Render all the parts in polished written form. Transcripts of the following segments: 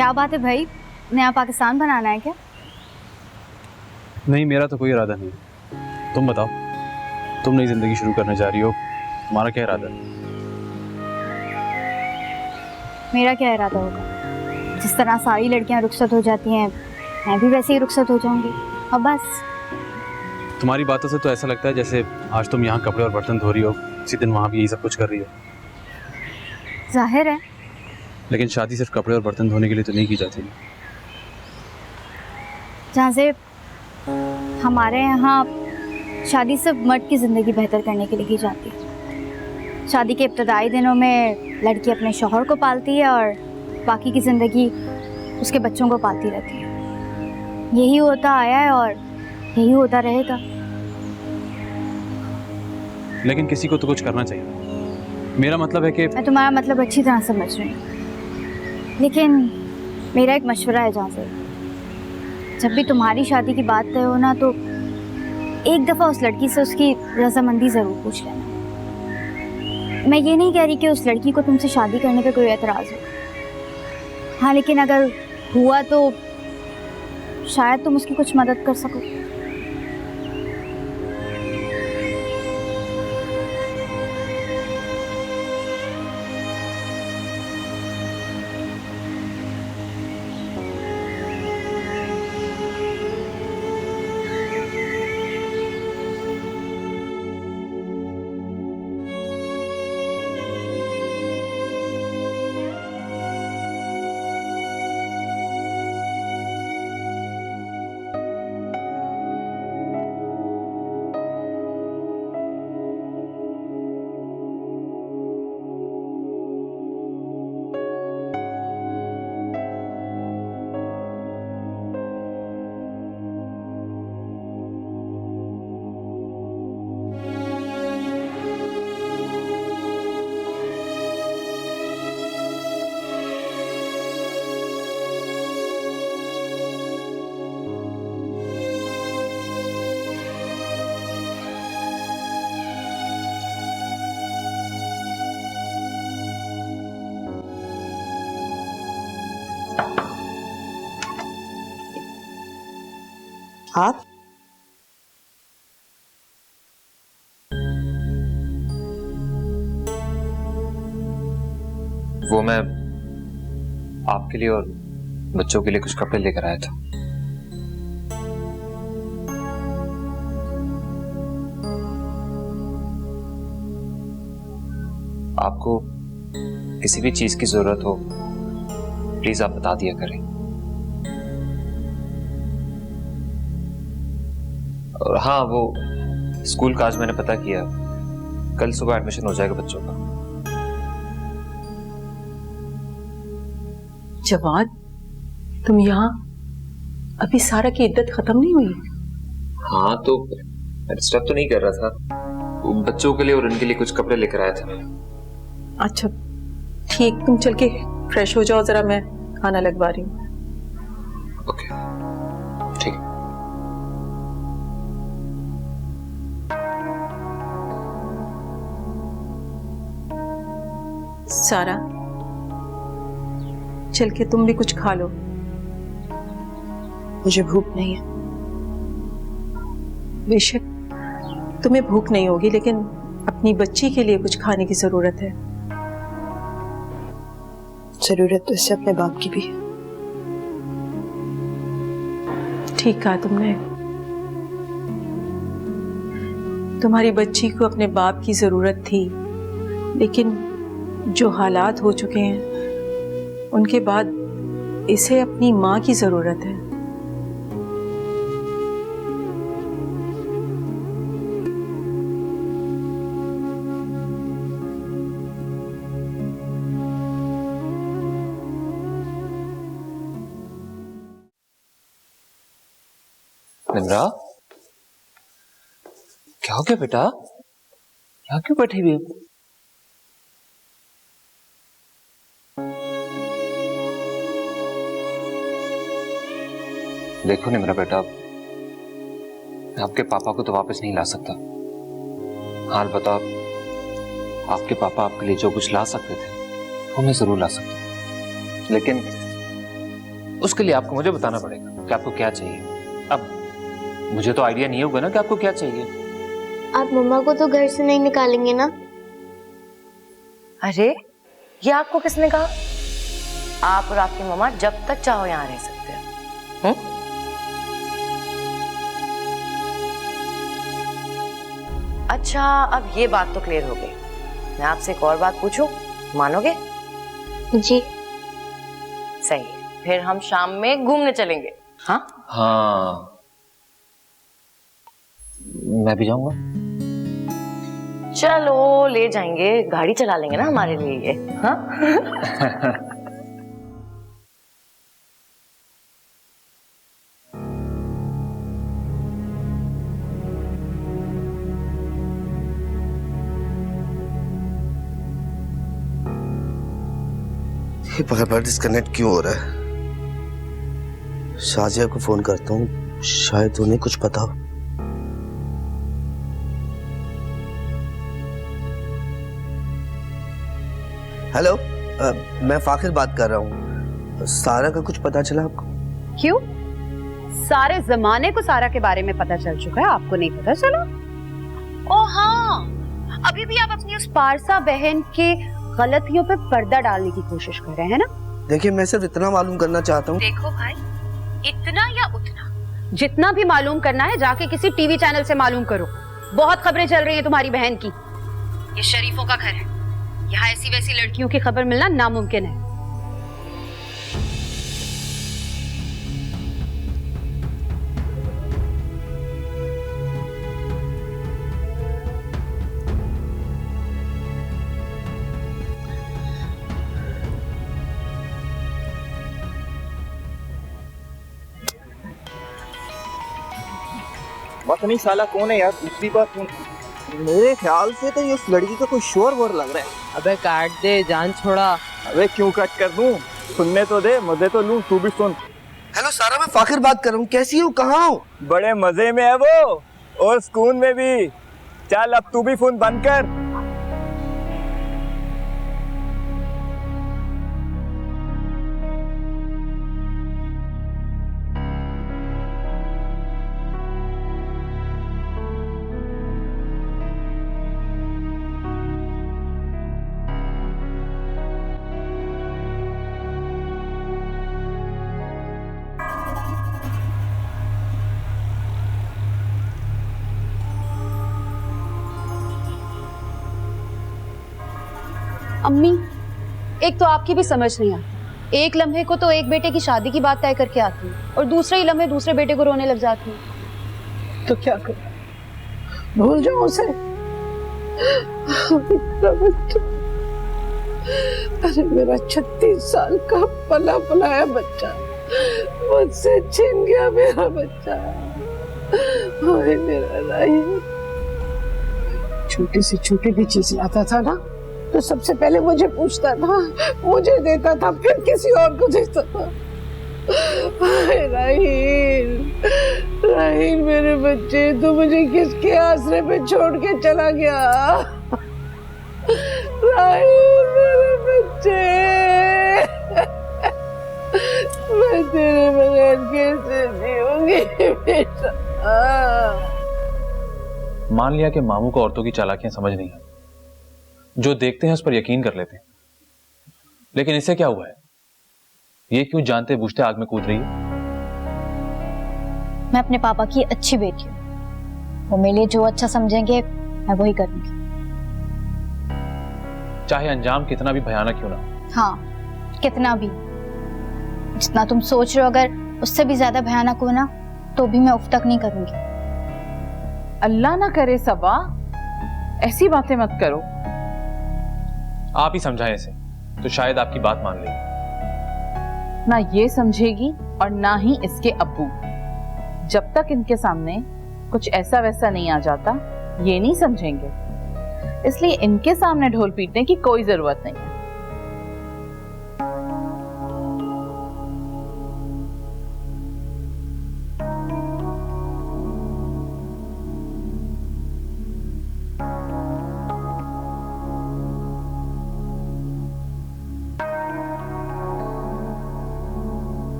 क्या बात है भाई, नया पाकिस्तान बनाना है क्या? नहीं, मेरा तो कोई इरादा नहीं। तुम बताओ, तुम नई जिंदगी शुरू करने जा रही हो, तुम्हारा क्या इरादा है? मेरा क्या इरादा होगा? जिस तरह सारी लड़कियां रुखसत हो जाती हैं, मैं भी वैसे ही रुखसत हो जाऊंगी। अब बस। तुम्हारी बातों से तो ऐसा लगता है जैसे आज तुम यहाँ कपड़े और बर्तन धो रही हो, इसी दिन वहाँ भी यही सब कुछ कर रही हो। जाहिर है। लेकिन शादी सिर्फ कपड़े और बर्तन धोने के लिए तो नहीं की जाती। जहाँ से हमारे यहाँ शादी सिर्फ मर्द की ज़िंदगी बेहतर करने के लिए की जाती है। शादी के इब्तदाई दिनों में लड़की अपने शौहर को पालती है और बाकी की ज़िंदगी उसके बच्चों को पालती रहती है। यही होता आया है और यही होता रहेगा। लेकिन किसी को तो कुछ करना चाहिए। मेरा मतलब है कि मैं तुम्हारा मतलब अच्छी तरह समझ रही हूँ, लेकिन मेरा एक मशवरा है। जहाँ से जब भी तुम्हारी शादी की बात तय हो ना, तो एक दफ़ा उस लड़की से उसकी रजामंदी ज़रूर पूछ लेना। मैं ये नहीं कह रही कि उस लड़की को तुमसे शादी करने पे कोई एतराज़ हो, हाँ, लेकिन अगर हुआ तो शायद तुम उसकी कुछ मदद कर सको। आप वो मैं आपके लिए और बच्चों के लिए कुछ कपड़े लेकर आया था। आपको किसी भी चीज की जरूरत हो प्लीज आप बता दिया करें। और हाँ, वो स्कूल का आज मैंने पता किया, कल सुबह एडमिशन हो जाएगा बच्चों का। जवाद, तुम यहाँ? अभी सारा की इद्दत खत्म नहीं हुई? हाँ, तो मैं डिस्टर्ब तो नहीं कर रहा था। बच्चों के लिए और इनके लिए कुछ कपड़े लेकर आया था। अच्छा ठीक, तुम चल के फ्रेश हो जाओ, जरा मैं खाना लगवा रही हूँ। ओके, ठीक है। सारा, चल के तुम भी कुछ खा लो। मुझे भूख नहीं है। बेशक तुम्हें भूख नहीं होगी, लेकिन अपनी बच्ची के लिए कुछ खाने की जरूरत है। जरूरत तो इससे अपने बाप की भी है। ठीक कहा तुमने। तुम्हारी बच्ची को अपने बाप की जरूरत थी, लेकिन जो हालात हो चुके हैं उनके बाद इसे अपनी माँ की जरूरत है। निम्रा, क्या हो गया बेटा? यहाँ क्यों बैठी हुई? देखो निम्रा बेटा, आपके पापा को तो वापस नहीं ला सकता। हाल बताओ, आपके पापा आपके लिए जो कुछ ला सकते थे वो मैं जरूर ला सकता, लेकिन उसके लिए आपको मुझे बताना पड़ेगा कि आपको क्या चाहिए। अब मुझे तो आइडिया नहीं होगा ना कि आपको क्या चाहिए। आप मम्मा को तो घर से नहीं निकालेंगे ना? अरे ये आपको किसने कहा? आप और आपकी मम्मा जब तक चाहो यहाँ रह सकते हो। अच्छा, अब ये बात तो क्लियर हो गई। मैं आपसे एक और बात पूछूं, मानोगे? जी। सही है, फिर हम शाम में घूमने चलेंगे। हाँ हाँ, मैं भी जाऊंगा। चलो ले जाएंगे, गाड़ी चला लेंगे ना हमारे लिए ये। हाँ ये बार बार डिस्कनेक्ट क्यों हो रहा है? शाजिया को फोन करता हूँ, शायद उन्हें कुछ पता हो। हेलो, मैं फाखिर बात कर रहा हूँ। सारा का कुछ पता चला आपको? क्यों? सारे जमाने को सारा के बारे में पता चल चुका है, आपको नहीं पता चला? ओ हाँ, अभी भी आप अपनी उस पारसा बहन के गलतियों पे पर्दा डालने की कोशिश कर रहे हैं ना? देखिए, मैं सिर्फ इतना मालूम करना चाहता हूँ। देखो भाई, इतना या उतना, जितना भी मालूम करना है जाके किसी टीवी चैनल से मालूम करो। बहुत खबरें चल रही हैं तुम्हारी बहन की। ये शरीफों का घर है, यहाँ ऐसी वैसी लड़कियों की खबर मिलना नामुमकिन है। पता नहीं साला कौन है यार, दूसरी बार फोन। मेरे ख्याल से तो ये उस लड़की का कोई शोर वोर लग रहा है। अबे काट दे, जान छोड़ा। अबे क्यों कट कर दूं, सुनने तो दे, मजे तो लूं, तू भी सुन। हेलो सारा, मैं फाखिर बात कर रहा हूँ। कैसी हो, कहाँ हो? बड़े मजे में है वो, और सुकून में भी। चल अब तू भी फोन बंद कर। अम्मी, एक तो आपकी भी समझ नहीं आती। एक लम्हे को तो एक बेटे की शादी की बात तय करके आती है और दूसरे ही लम्हे दूसरे बेटे को रोने लग जाती है। तो क्या करूं? भूल जाओ उसे। अरे मेरा 36 साल का पला पलाया बच्चा मुझसे छीन गया, मेरा बच्चा। ओए मेरा राही। छोटी से छोटी भी चीज लाता था ना तो सबसे पहले मुझे पूछता था, मुझे देता था, फिर किसी और को देता था। राहील, राहील मेरे बच्चे, तू मुझे किसके आसरे पे छोड़ के चला गया? राहील मेरे बच्चे, मैं तेरे बगैर कैसे जीऊंगी बेटा? मान लिया कि मामू को औरतों की चालाकियां समझ नहीं है, जो देखते हैं उस पर यकीन कर लेते हैं, लेकिन इससे क्या हुआ है? ये क्यों जानते बूझते आग में कूद रही है? मैं अपने पापा की अच्छी बेटी हूँ, वो मेरे लिए जो अच्छा समझेंगे मैं वही करूंगी, चाहे अंजाम कितना भी भयानक क्यों ना हो। हाँ, कितना भी। जितना तुम सोच रहे हो अगर उससे भी ज्यादा भयानक हो ना, तो भी मैं उफ तक नहीं करूंगी। अल्लाह ना करे सबा, ऐसी बातें मत करो। आप ही समझाएं इसे तो शायद आपकी बात मान लेगी। ना ये समझेगी और ना ही इसके अब्बू। जब तक इनके सामने कुछ ऐसा वैसा नहीं आ जाता, ये नहीं समझेंगे। इसलिए इनके सामने ढोल पीटने की कोई जरूरत नहीं है।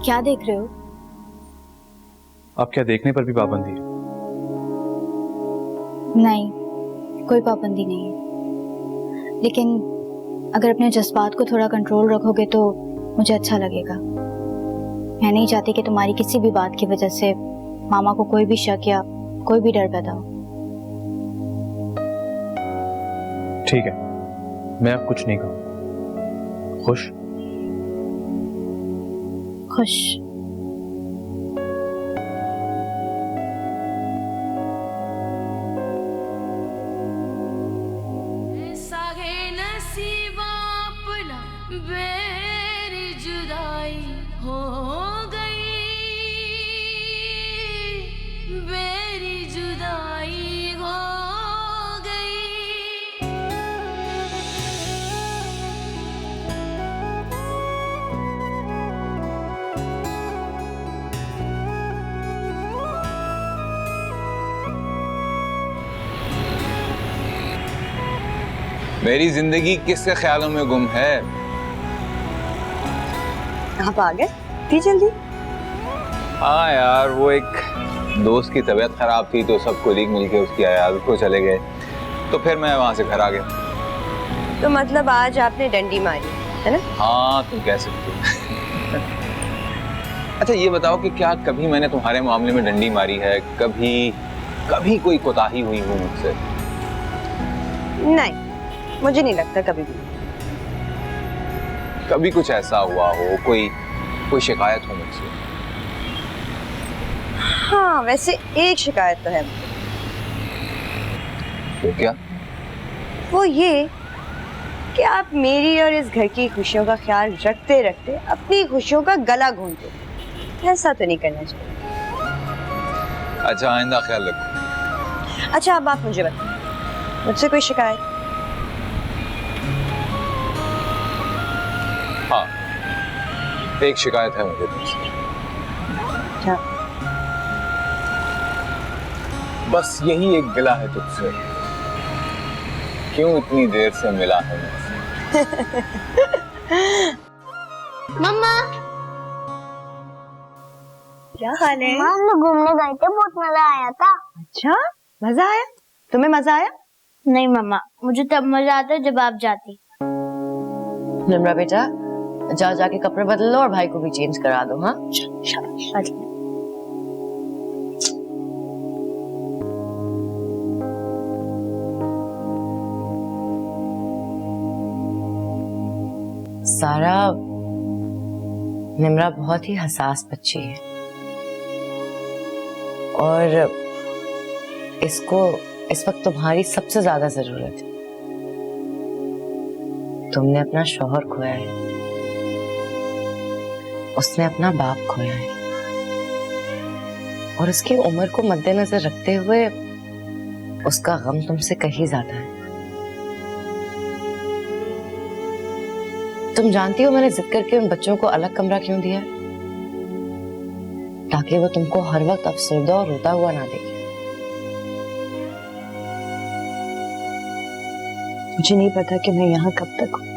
क्या देख रहे हो? अब क्या देखने पर भी पाबंदी है? नहीं, कोई पाबंदी नहीं है, लेकिन अगर अपने जज्बात को थोड़ा कंट्रोल रखोगे तो मुझे अच्छा लगेगा। मैं नहीं चाहती कि तुम्हारी किसी भी बात की वजह से मामा को कोई भी शक या कोई भी डर पैदा हो। ठीक है, मैं अब कुछ नहीं कहूँ। खुश? खुश। मेरी जिंदगी किसके ख्यालों में गुम है? आप आ गए इतनी जल्दी? हाँ यार, वो एक दोस्त की तबीयत खराब थी तो सब कोलीग मिलके उसकी इयादत को चले गए, तो फिर मैं वहां से घर आ गया। तो मतलब आज आपने डंडी मारी है ना? हाँ, तुम कह सकते हो। अच्छा ये बताओ कि क्या कभी मैंने तुम्हारे मामले में डंडी मारी है? कभी कोई कोताही हुई हो मुझसे? नहीं, मुझे नहीं लगता कभी भी। कभी कुछ ऐसा हुआ हो, कोई शिकायत हो मुझसे? हाँ, वैसे एक शिकायत तो है। तो क्या? वो ये कि आप मेरी और इस घर की खुशियों का ख्याल रखते रखते अपनी खुशियों का गला घोंटते। ऐसा तो नहीं करना चाहिए। अच्छा, आइंदा ख्याल रखो। अच्छा, अब आप मुझे बताओ, मुझसे कोई शिकायत? हाँ, एक शिकायत है मुझे तुमसे। क्या? बस यही एक गिला है तुझसे, क्यों इतनी देर से मिला है मुझसे? मम्मा, क्या हाल है? हम लोग घूमने गए थे, बहुत मजा आया था। अच्छा, मजा आया? तुम्हें मजा आया? नहीं मम्मा, मुझे तब मजा आता जब आप जाती। निम्रा बेटा, जाके कपड़े बदल लो और भाई को भी चेंज करा दो। हाँ, शाबाश। सारा, निम्रा बहुत ही हसास बच्ची है और इसको इस वक्त तुम्हारी सबसे ज्यादा जरूरत है। तुमने अपना शौहर खोया है, उसने अपना बाप खोया है और उसकी उम्र को मद्देनजर रखते हुए उसका गम तुमसे कहीं ज्यादा है। तुम जानती हो मैंने जिद करके उन बच्चों को अलग कमरा क्यों दिया? ताकि वो तुमको हर वक्त अफसरदा और रोता हुआ ना देखे। मुझे नहीं पता कि मैं यहाँ कब तक हूँ,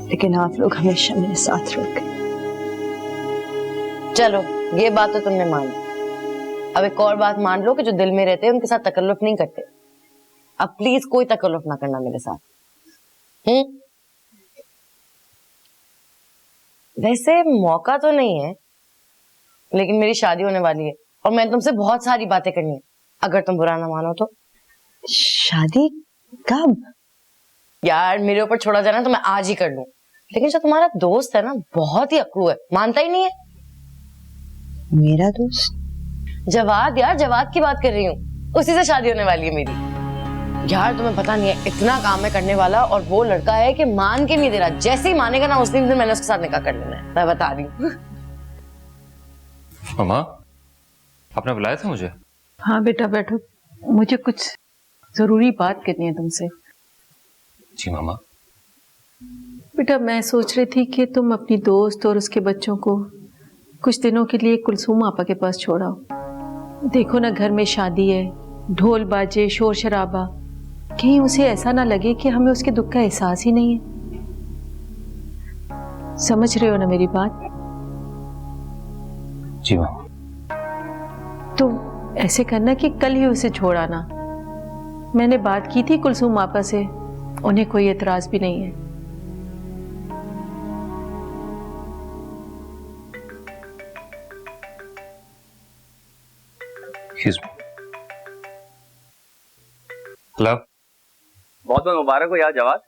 लेकिन आप लोग हमेशा मेरे साथ रह गए। चलो, ये बात तो तुमने मान ली। अब एक और बात मान लो कि जो दिल में रहते हैं उनके साथ तकल्लुफ नहीं करते। अब प्लीज कोई तकल्लुफ ना करना मेरे साथ। वैसे मौका तो नहीं है, लेकिन मेरी शादी होने वाली है और मैं तुमसे बहुत सारी बातें करनी है, अगर तुम बुरा ना मानो तो। शादी कब? यार मेरे ऊपर छोड़ा जाना तो मैं आज ही कर लूं, लेकिन जो तुम्हारा दोस्त है ना, बहुत ही अक्कू है, मानता ही नहीं है। मेरा दोस्त? जवाद, यार जवाद की बात कर रही हूँ, उसी से शादी होने वाली है मेरी। यार तुम्हें पता नहीं है, इतना काम है करने वाला और वो लड़का है कि मान के नहीं दे रहा। जैसे ही मानेगा ना, उस दिन मैंने उसके साथ निकाह कर लेना है, मैं बता रही हूँ। मामा, आपने बुलाया था मुझे? हाँ बेटा बैठो, मुझे कुछ जरूरी बात करनी है तुमसे। जी मामा। बेटा मैं सोच रही थी कि तुम अपनी दोस्त और उसके बच्चों को कुछ दिनों के लिए कुलसूम आपा के पास छोड़ाओ। देखो ना, घर में शादी है, ढोल बाजे, शोर शराबा, कहीं उसे ऐसा ना लगे कि हमें उसके दुख का एहसास ही नहीं है। समझ रहे हो ना मेरी बात? जी मामा। तो ऐसे करना कि कल ही उसे छोड़ आना। मैंने बात की थी कुलसूम आपा से, उन्हें कोई एतराज भी नहीं है। हेलो, बहुत बहुत मुबारक हो यार जवाद,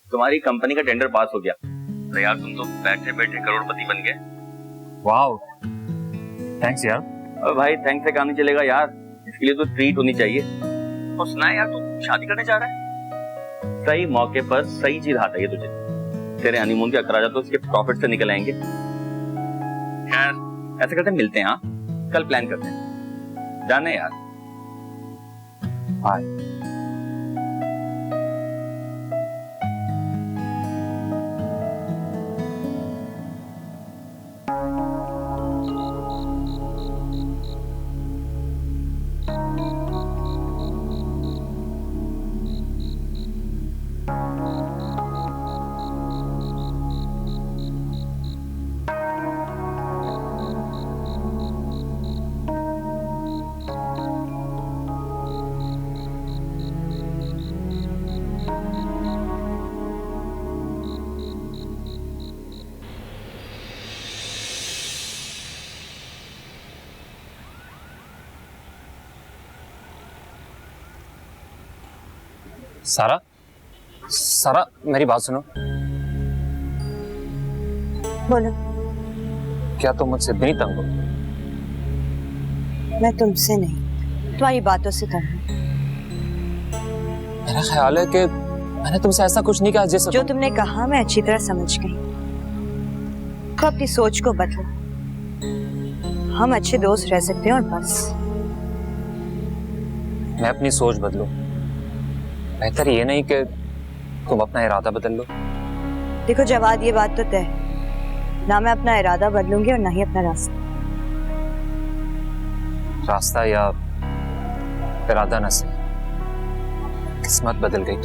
तुम्हारी कंपनी का टेंडर पास हो गया। तो यार तुम तो बैठे बैठे करोड़पति बन गए। वाह, थैंक्स यार। और भाई थैंक्स से काम नहीं चलेगा यार, इसके लिए तो ट्रीट होनी चाहिए। और सुना है यार तू शादी करने जा रहा है। सही मौके पर सही चीज हाथ आई है तुझे। तेरे हनीमून के अखराज तो इसके प्रॉफिट से निकल आएंगे। यार ऐसे करते मिलते हैं, हाँ कल प्लान करते हैं, जाने यार। हाँ सारा, सारा मेरी बात सुनो। बोलो। क्या तुम मुझसे इतनी तंग हो? मैं तुमसे नहीं, तुम्हारी बातों से तंग हूं। मेरा ख्याल है कि मैंने तुमसे ऐसा कुछ नहीं कहा जैसे जो तुमने कहा मैं अच्छी तरह समझ गई। तो अपनी सोच को बदलो। हम अच्छे दोस्त रह सकते हैं और बस। मैं अपनी सोच बदलूं? बेहतर ये नहीं कि तुम अपना इरादा बदल लो। देखो जवाद, ये बात तो तय है, ना मैं अपना इरादा बदलूंगी और ना ही अपना रास्ता। रास्ता या इरादा न सही, किस्मत बदल गई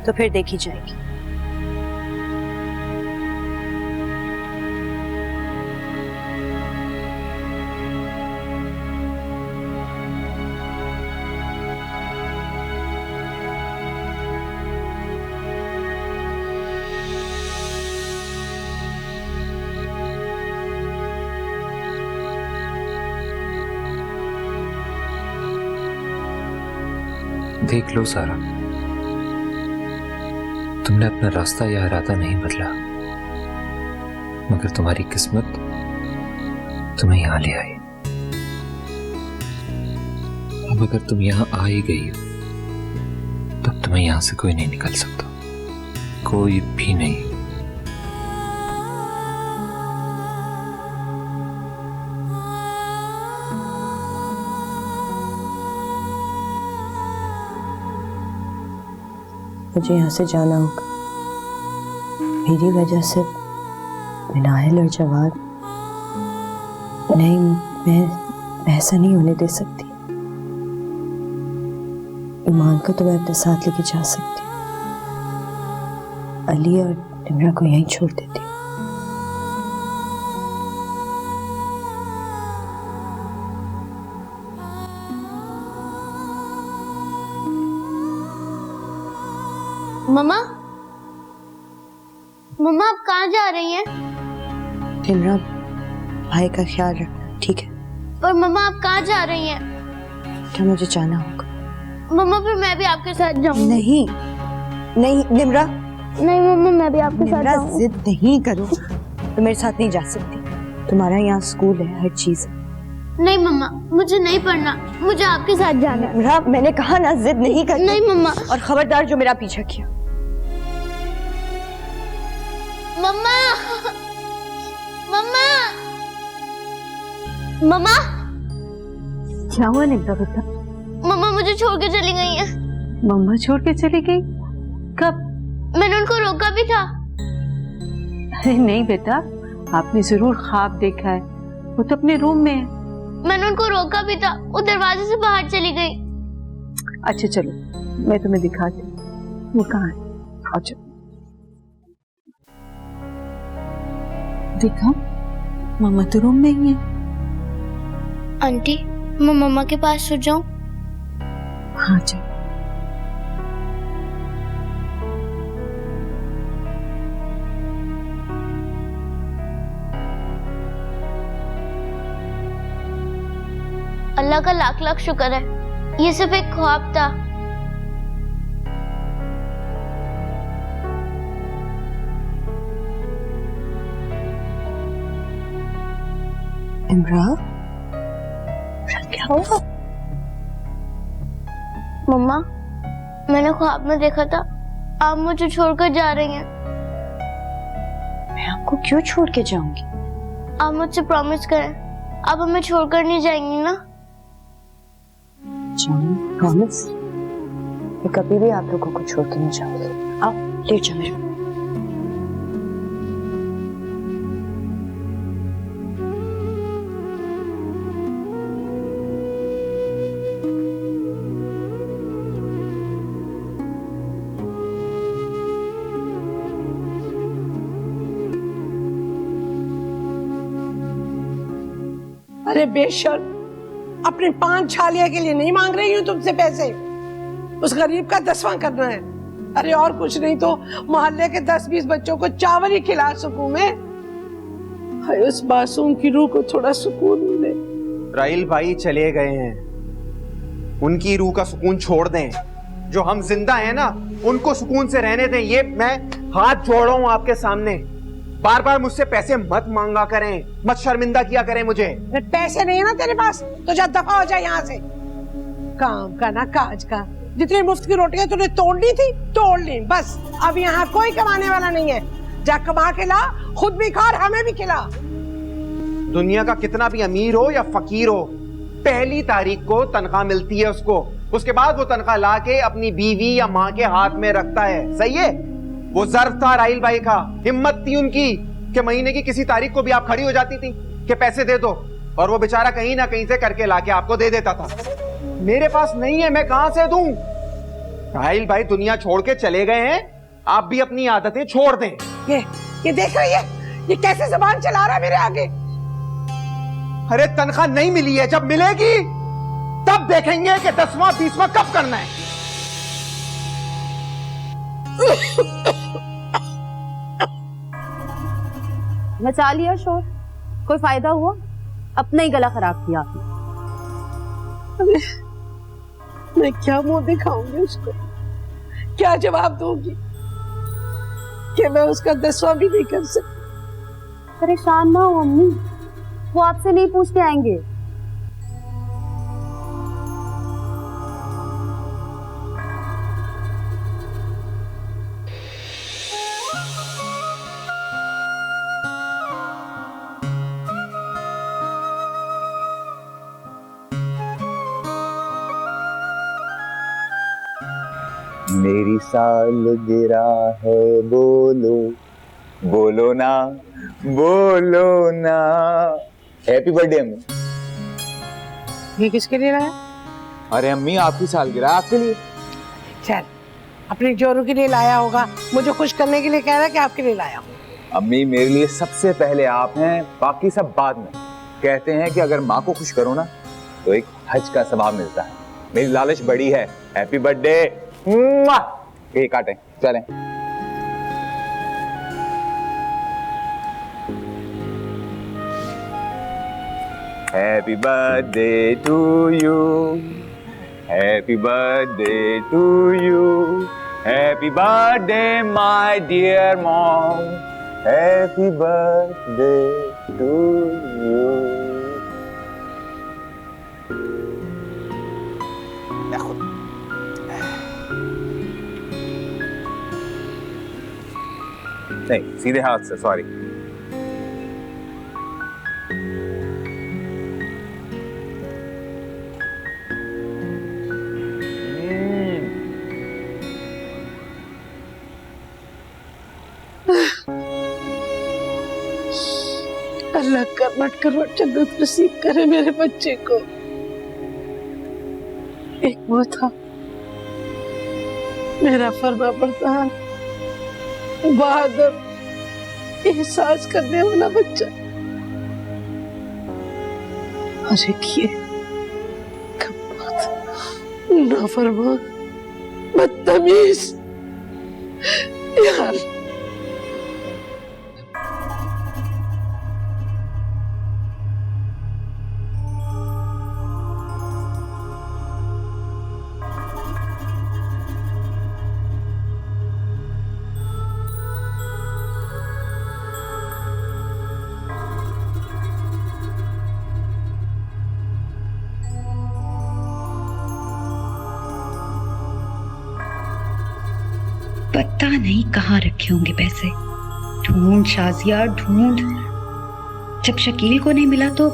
तो फिर देखी जाएगी। देख लो सारा, तुमने अपना रास्ता या इरादा नहीं बदला, मगर तुम्हारी किस्मत तुम्हें यहां ले आई। अब अगर तुम यहां आ ही गई हो, तब तुम्हें यहां से कोई नहीं निकल सकता, कोई भी नहीं। मुझे यहाँ से जाना होगा। मेरी वजह से मिनाहिल और जवाद, नहीं, मैं ऐसा नहीं होने दे सकती। ईमान को तो मैं अपने साथ लेके जा सकती हूँ, अली और निमरा को यहीं छोड़ देती हूँ। मम्मा, मम्मा आप कहाँ जा रही हैं? निमरा, भाई का ख्याल रखना, ठीक है? और मम्मा आप कहाँ जा रही हैं? क्या मुझे जाना होगा। मम्मा फिर मैं भी आपके साथ जाऊंगी। नहीं नहीं निमरा, नहीं मम्मा मैं भी आपके साथ जाऊंगी। जिद नहीं करो, तो मेरे साथ नहीं जा सकती। तुम्हारा यहाँ स्कूल है, हर चीज है। नहीं मम्मा, मुझे नहीं पढ़ना, मुझे आपके साथ जाना है। निमरा, मैंने कहा ना जिद नहीं करना। नहीं मम्मा। और खबरदार जो मेरा पीछा किया। मम्मा, मम्मा, मम्मा। क्या हुआ निमरा बेटा? मम्मा मुझे छोड़ के चली गई है। मम्मा छोड़ के चली गई? कब? मैंने उनको रोका भी था। अरे नहीं बेटा, आपने जरूर ख्वाब देखा है, वो तो अपने रूम में है। मैंने उनको रोका भी था, वो दरवाजे से बाहर चली गई। अच्छा चलो, मैं तुम्हें दिखाती हूँ वो कहाँ है। अच्छा देखा, मामा तो रूम में ही है। आंटी, मैं मम्मा के पास सो जाऊं? हाँ चल। अल्लाह का लाख लाख शुक्र है, ये सिर्फ एक ख्वाब था। इमरान, क्या हुआ? मम्मा, मैंने ख्वाब में देखा था आप मुझे छोड़कर जा रही हैं। मैं आपको क्यों छोड़ के जाऊंगी? आप मुझसे प्रॉमिस करें, आप हमें छोड़कर नहीं जाएंगी ना? प्रॉमिस? मैं कभी भी आप लोगों को छोड़ के नहीं जाऊंगी। आओ लेट जाओ मेरे। अरे बेशर्म, अपने 5 छालिया के लिए नहीं मांग रही हूँ तुमसे पैसे, उस गरीब का 10वां करना है। अरे और कुछ नहीं तो मोहल्ले के 10-20 बच्चों को चावल ही खिला सकूं मैं। हाय उस मासूम की रूह को थोड़ा सुकून मिले। राइल भाई चले गए हैं, उनकी रूह का सुकून छोड़ दें। जो हम जिंदा हैं ना, उनको सुकून से रहने दें। ये मैं हाथ जोड़ रहा हूं आपके सामने। बार बार मुझसे पैसे मत मांगा करें, मत शर्मिंदा किया करें मुझे। पैसे नहीं है ना तेरे पास तो जा दफा हो जाए यहाँ से। काम का ना काज का, जितनी मुफ्त की रोटियां तूने तोड़नी थी तोड़ ली, बस अब यहाँ कोई कमाने वाला नहीं है। जा कमा के ला, खुद भी खा और हमें भी खिला। दुनिया का कितना भी अमीर हो या फकीर हो, पहली तारीख को तनख्वाह मिलती है उसको। उसके बाद वो तनख्वाह ला के अपनी बीवी या माँ के हाथ में रखता है। सही है? वो ज़र्फ था राइल भाई का, हिम्मत थी उनकी कि महीने की किसी तारीख को भी आप खड़ी हो जाती थी कि पैसे दे दो, और वो बेचारा कहीं ना कहीं से करके लाके आपको दे देता था। मेरे पास नहीं है, मैं कहां से दूं? राइल भाई दुनिया छोड़ के चले गए हैं, आप भी अपनी आदतें छोड़ दें। ये देख रही है, ये कैसे जुबान चला रहा है मेरे आगे। अरे तनख्वाह नहीं मिली है, जब मिलेगी तब देखेंगे कि 10वां 20वां कब करना है। मचा लिया शोर, कोई फायदा हुआ? अपना ही गला खराब किया आपने। मैं क्या मुंह दिखाऊंगी उसको, क्या जवाब दूंगी कि मैं उसका 10वां भी नहीं कर सकती। परेशान ना हो अम्मी, वो आपसे नहीं पूछ के आएंगे। मेरी सालगिरा है, बोलो बोलो ना, बोलो ना। हैप्पी बर्थडे अम्मी। ये किसके लिए लाया? अरे अम्मी आपकी सालगिरह आपके लिए। चल, अपने जोरू के लिए लाया होगा, मुझे खुश करने के लिए कह रहा है कि आपके लिए लाया हूँ। अम्मी मेरे लिए सबसे पहले आप हैं, बाकी सब बाद में। कहते हैं कि अगर माँ को खुश करो ना तो एक हज का सवाब मिलता है। मेरी लालच बड़ी है। Happy birthday. केक काटें, चलें। Happy birthday to you, happy birthday to you, happy birthday my dear mom, happy birthday to you. नहीं, सीधे हाथ से, सॉरी। अल्लाह करवट करवट जन्नत नसीब करे मेरे बच्चे को। एक वो था मेरा फरमा बरदार, बहादुर, एहसास करने वाला बच्चा। अरे किए नाफरमान, बदतमीज यार। पता नहीं कहाँ रखे होंगे पैसे। ढूंढ शाजिया ढूंढ, जब शकील को नहीं मिला तो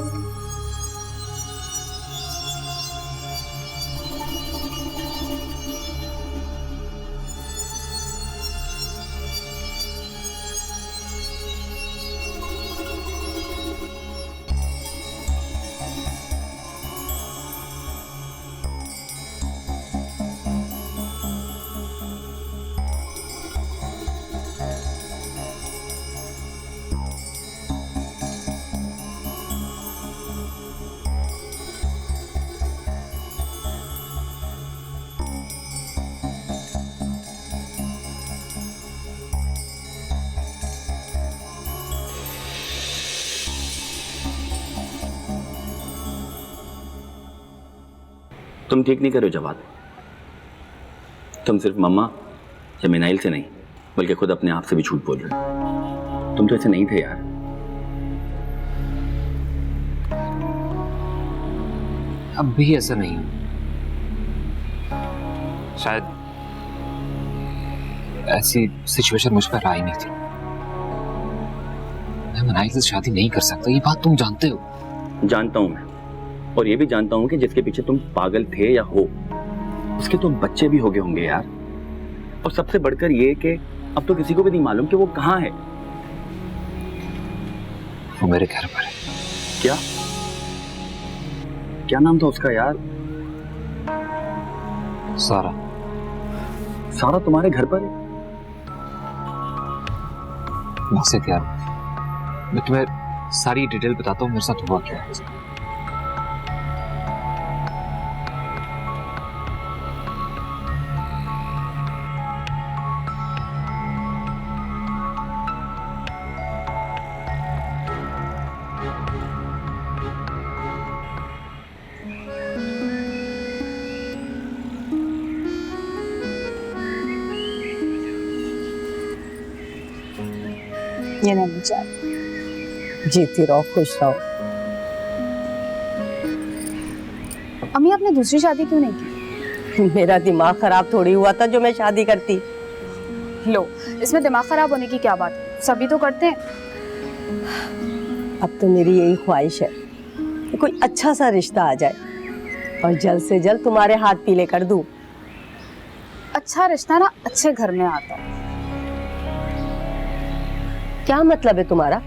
तुम ठीक नहीं कर रहे हो जवाद। तुम सिर्फ मम्मा या मिनाइल से नहीं बल्कि खुद अपने आप से भी झूठ बोल रहे हो। तुम तो ऐसे नहीं थे यार। अब भी ऐसा नहीं हूं। शायद ऐसी सिचुएशन मुझ पर आई नहीं थी। मैं मिनाइल से शादी नहीं कर सकता, ये बात तुम जानते हो। जानता हूं मैं, और ये भी जानता हूं कि जिसके पीछे तुम पागल थे या हो उसके तो बच्चे भी हो गए होंगे यार। और सबसे बढ़कर ये कि अब तो किसी को भी नहीं मालूम कि वो कहाँ है। वो मेरे घर पर है। क्या क्या नाम था उसका यार? सारा। सारा तुम्हारे घर पर है? मकसद यार, मैं तुम्हें सारी डिटेल बताता हूँ मेरे साथ हुआ क्या है। ये नहीं चाह, जीती रहो, खुश रहो। अम्मी आपने दूसरी शादी क्यों नहीं की? मेरा दिमाग खराब थोड़ी हुआ था जो मैं शादी करती। लो, इसमें दिमाग खराब होने की क्या बात है, सभी तो करते हैं। अब तो मेरी यही ख्वाहिश है कि कोई अच्छा सा रिश्ता आ जाए और जल्द से जल्द तुम्हारे हाथ पीले कर दूं। अच्छा रिश्ता ना अच्छे घर में आता है। क्या मतलब है तुम्हारा?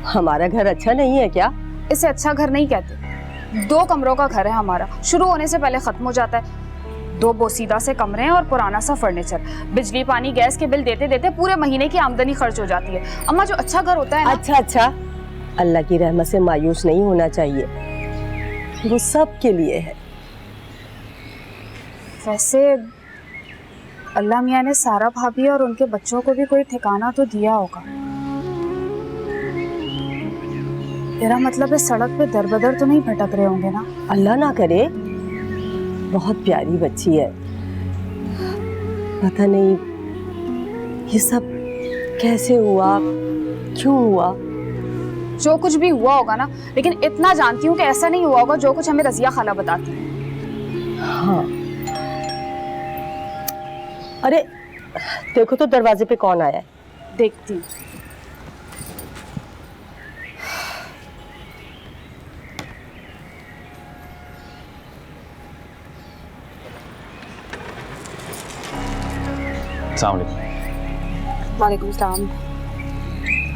हमारा घर अच्छा नहीं है क्या? इसे अच्छा घर नहीं कहते। 2 कमरों का घर है हमारा, शुरू होने से पहले खत्म हो जाता है। 2 बोसीदा से कमरे हैं और पुराना सा फर्नीचर। बिजली पानी गैस के बिल देते देते पूरे महीने की आमदनी खर्च हो जाती है। अम्मा जो अच्छा घर होता है ना, अच्छा, अल्लाह की रहमत से मायूस नहीं होना चाहिए, वो सब के लिए है। वैसे अल्लाह मियाँ ने सारा भाभी और उनके बच्चों को भी कोई ठिकाना तो दिया होगा। तेरा मतलब है सड़क पे दर बदर तो नहीं भटक रहे होंगे ना? अल्लाह ना करे, बहुत प्यारी बच्ची है। पता नहीं ये सब कैसे हुआ, क्यों हुआ। जो कुछ भी हुआ होगा ना, लेकिन इतना जानती हूँ कि ऐसा नहीं हुआ होगा जो कुछ हमें रजिया खाला बताती है। हाँ, अरे देखो तो दरवाजे पे कौन आया है। देखती हूँ। अस्सलाम वालेकुम। वालेकुम सलाम।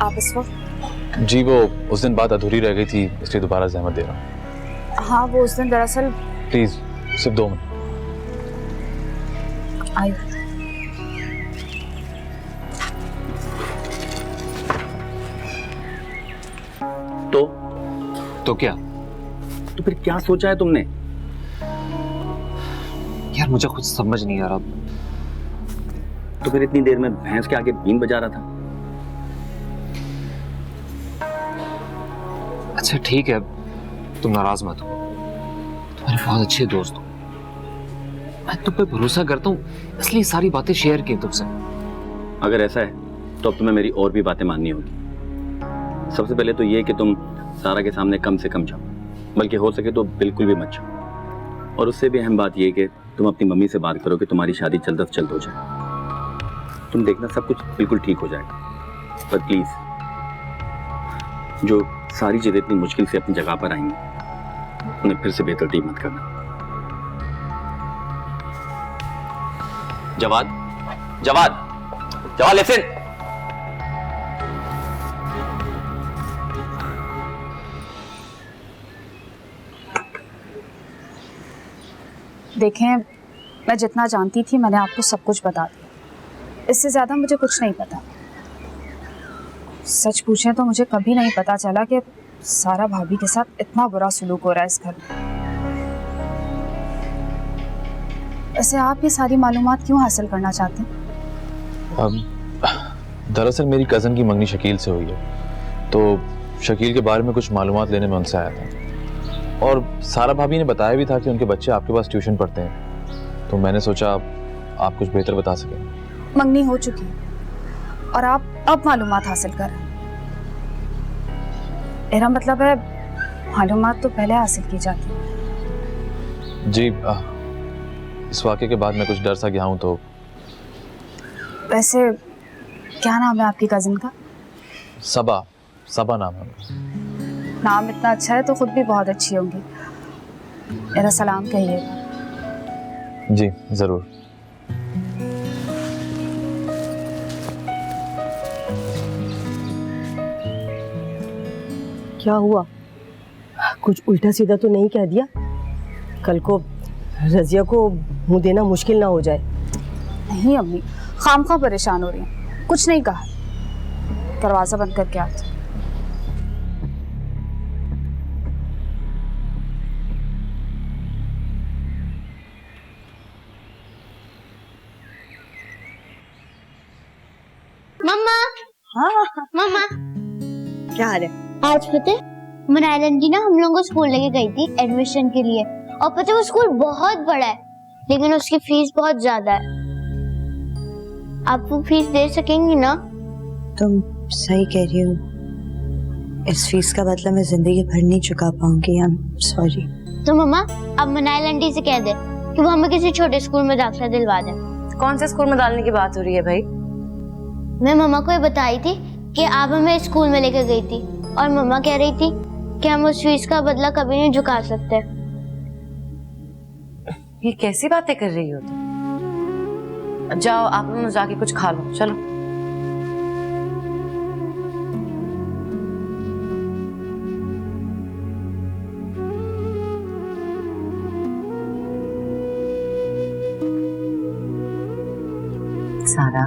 आप इस वक्त? जी वो उस दिन बात अधूरी रह गई थी, इसलिए दोबारा जहमत दे रहा हूँ। हाँ वो उस दिन दरअसल। प्लीज सिर्फ 2 मिनट। आइए। तो क्या? तो फिर क्या सोचा है तुमने? यार मुझे कुछ समझ नहीं आ रहा। तो फिर इतनी देर में भैंस के आगे बीन बजा रहा था? अच्छा ठीक है, तुम नाराज मत हो, तुम्हारे बहुत अच्छे दोस्त हो, मैं तुम पे भरोसा करता हूँ इसलिए सारी बातें शेयर की तुमसे। अगर ऐसा है तो अब तुम्हें मेरी और भी बातें माननी होगी। सबसे पहले तो ये कि तुम सारा के सामने कम से कम जाओ, बल्कि हो सके तो बिल्कुल भी मत जाओ। और उससे भी अहम बात यह कि तुम अपनी मम्मी से बात करो कि तुम्हारी शादी जल्द से जल्द हो जाए। तुम देखना सब कुछ बिल्कुल ठीक हो जाएगा। पर प्लीज, जो सारी चीजें इतनी मुश्किल से अपनी जगह पर आएंगी उन्हें फिर से बेतरतीब मत करना। जवाद, जवाद, जवाद लिसन। देखें, मैं जितना जानती थी मैंने आपको सब कुछ बता दिया, इससे ज़्यादा मुझे कुछ नहीं पता। सच पूछें तो मुझे कभी नहीं पता चला कि सारा भाभी के साथ इतना बुरा सलूक हो रहा है इस घर में। वैसे आप ये सारी मालूमात क्यों हासिल करना चाहते हैं? दरअसल मेरी कज़न की मंगनी शकील से हुई है, तो शकील के बारे में कुछ मालूमात लेने में उनसे आया था। और सारा भाभी ने बताया भी था कि उनके बच्चे आपके पास ट्यूशन पढ़ते हैं, तो मैंने सोचा आप कुछ बेहतर बता सकें। मंगनी हो चुकी और आप अब मालूमात हासिल कर रहे हैं। मेरा मतलब है मालूमात तो पहले हासिल की जाती है। जी, इस वाक़े के बाद मैं कुछ डर सा गया हूँ। तो वैसे क्या नाम है आपकी कज़न का? सबा, सबा नाम है। नाम इतना अच्छा है तो खुद भी बहुत अच्छी होंगी। मेरा सलाम कहिएगा। जी जरूर। क्या हुआ? कुछ उल्टा सीधा तो नहीं कह दिया? कल को रजिया को मुंह देना मुश्किल ना हो जाए। नहीं अम्मी, खामखा परेशान हो रही हैं। कुछ नहीं कहा, दरवाजा बंद करके आते। मम्मा। हाँ मम्मा, क्या हाल है? आज पता है मनाइल आंटी ना हम लोगों को स्कूल लेके गई थी एडमिशन के लिए, और पता है वो स्कूल बहुत बड़ा है लेकिन उसकी फीस बहुत ज्यादा है। आप वो फीस दे सकेंगी ना? तुम सही कह रही हो, इस फीस का बदला मैं जिंदगी भर नहीं चुका पाऊंगी। I am sorry. तो मम्मा अब मनाइल आंटी से कह दे कि वो हमें किसी छोटे स्कूल में दाखिला दिलवा दे। कौन से स्कूल में डालने की बात हो रही है भाई? मैं मम्मा को ये बताई थी कि आप हमें स्कूल में लेकर गई थी, और मम्मा कह रही थी कि हम उस फीस का बदला कभी नहीं चुका सकते। ये कैसी बातें कर रही हो तुम? जाओ आप लोग जाके कुछ खा लो, चलो। सारा,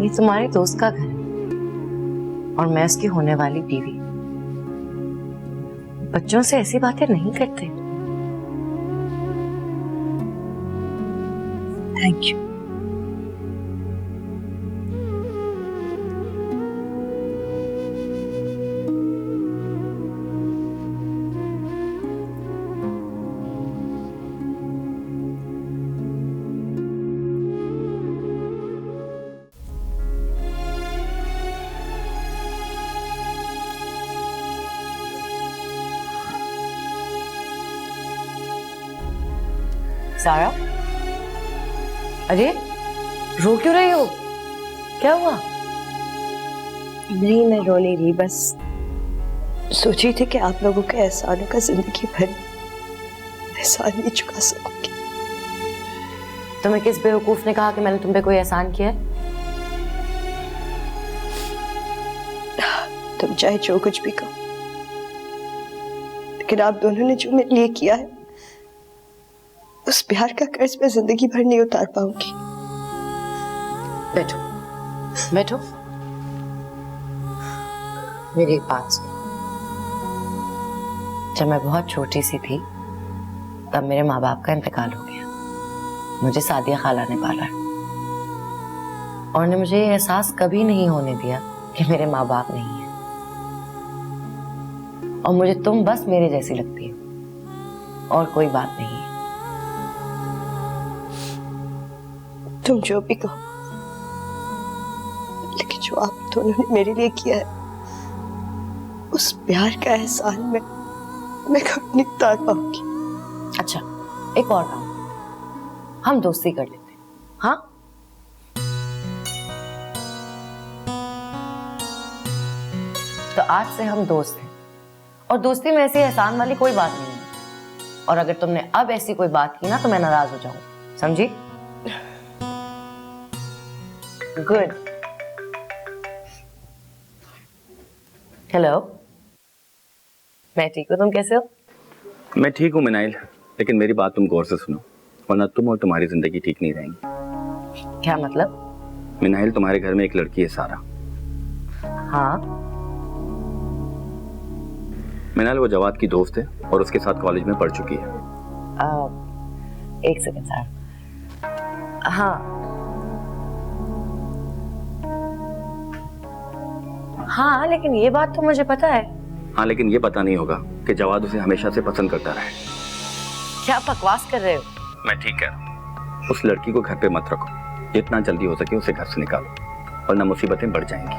ये तुम्हारे दोस्त का घर है और मैं उसकी होने वाली बीवी। बच्चों से ऐसी बातें नहीं करते। Thank you. सारा, अरे रो क्यों रही हो? क्या हुआ? नहीं, मैं रो नहीं रही, बस सोची थी कि आप लोगों के एहसानों का जिंदगी भर एहसान नहीं चुका सकूंगी। तुम्हें किस बेवकूफ ने कहा कि मैंने तुम पे कोई एहसान किया है? तुम चाहे जो कुछ भी कहो, लेकिन आप दोनों ने जो मेरे लिए किया है उस प्यार का कर्ज मैं जिंदगी भर नहीं उतार पाऊंगी। बैठो बैठो। मेरी एक बात सुन। जब मैं बहुत छोटी सी थी तब मेरे माँ बाप का इंतकाल हो गया। मुझे सादिया खाला ने पाला है और ने मुझे ये एहसास कभी नहीं होने दिया कि मेरे माँ बाप नहीं है। और मुझे तुम बस मेरे जैसी लगती हो और कोई बात नहीं है। तुम जो भी कहो, लेकिन जो आप दोनों ने मेरे लिए किया है, उस प्यार का एहसान मैं कभी नहीं उतार पाऊंगी। अच्छा, एक और काम, हम दोस्ती कर लेते हैं, हाँ? तो आज से हम दोस्त हैं और दोस्ती में ऐसी एहसान वाली कोई बात नहीं है। और अगर तुमने अब ऐसी कोई बात की ना तो मैं नाराज हो जाऊंगी, समझी? गुड। हेलो, मैं ठीक हूँ, तुम कैसे हो? मैं ठीक हूँ मिनाइल, लेकिन मेरी बात तुम गौर से सुनो, वरना तुम और तुम्हारी जिंदगी ठीक नहीं रहेंगी। क्या मतलब? मिनाइल, तुम्हारे घर में एक लड़की है सारा। हाँ। मिनाइल वो जवाद की दोस्त है और उसके साथ कॉलेज में पढ़ चुकी है। एक सेकंड सर। हाँ हाँ, लेकिन ये बात तो मुझे पता है। हाँ, लेकिन ये पता नहीं होगा कि जवाद उसे हमेशा से पसंद करता रहा है। क्या बकवास कर रहे हो? मैं ठीक कह रहा हूँ। उस लड़की को घर पे मत रखो, जितना जल्दी हो सके उसे घर से निकालो, वरना मुसीबतें बढ़ जाएंगी।